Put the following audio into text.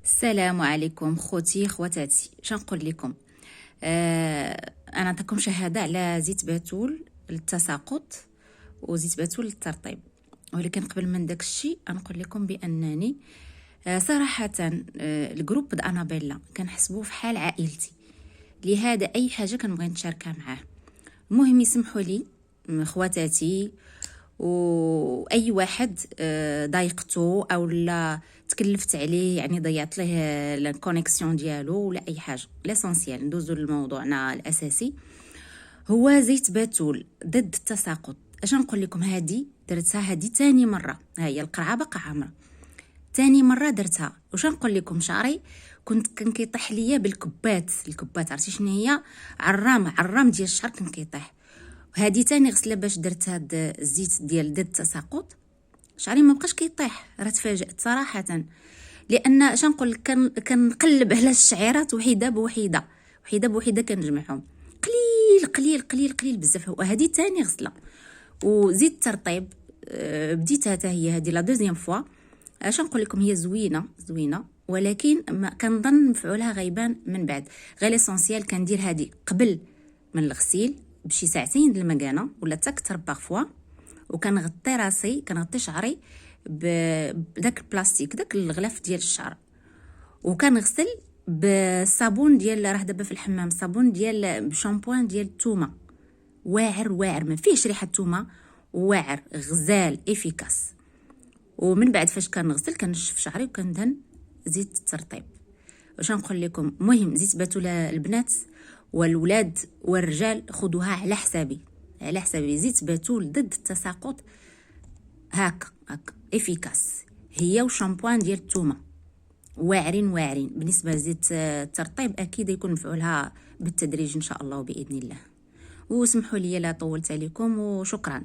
السلام عليكم خوتي خواتاتي. شنقول لكم؟ انا نعطيكم شهاده على زيت باتول للتساقط وزيت باتول للترطيب، ولكن قبل من داك الشيء نقول لكم بانني صراحه الجروب د انابيلا كنحسبوه في حال عائلتي، لهذا اي حاجه كنبغي نشاركها معاه. المهم يسمحوا لي خواتاتي واي واحد ضايقته او لا تكلفت عليه، يعني ضيعت له لا كونيكسيون ديالو ولا اي حاجه. ليسونسيال ندوزو لموضوعنا الاساسي، هو زيت باتول ضد التساقط. اش نقول لكم؟ درتها تاني مره، ها هي القرعه باقا عامره، تاني مره درتها. وش نقول لكم؟ شعري كان كيطيح ليا بالكبات، الكبات عرفتي شنو هي؟ عرام ديال الشعر كان كيطيح. وهذه تاني غسله باش درت هاد الزيت ديال ضد التساقط، شعري ما بقاش كيطيح. راه تفاجأت صراحه، لان اش نقول، كنقلب على الشعيرات وحده بوحده كنجمعهم قليل قليل قليل قليل بزاف. وهذه تاني غسله. وزيد الترطيب بديتها حتى هي هذه لا دوزيام فوا. اش نقول لكم؟ هي زوينه ولكن ما كنظن مفعولها غيبان من بعد. غير ليسونسيال كندير هذه قبل من الغسيل بشي ساعتين د المكانه ولا حتى اكثر باغفوا، وكنغطي راسي، كنغطي شعري بداك البلاستيك، داك الغلاف ديال الشعر، وكنغسل بالصابون ديال، راه دابا في الحمام صابون ديال بشامبوان ديال الثومه، واعر ما فيهش ريحه الثومه، واعر غزال افيكاس. ومن بعد فاش كنغسل كنشف شعري وكندهن زيت الترطيب. واش نقول لكم؟ مهم زيت باتول البنات والولاد والرجال خذوها على حسابي، زيت باتول ضد التساقط هاك افيكاس، هي وشامبوان ديال الثومه واعرين. بالنسبه لزيت الترطيب اكيد يكون مفعولها بالتدريج ان شاء الله وباذن الله. واسمحوا لي لا طولت عليكم، وشكرا.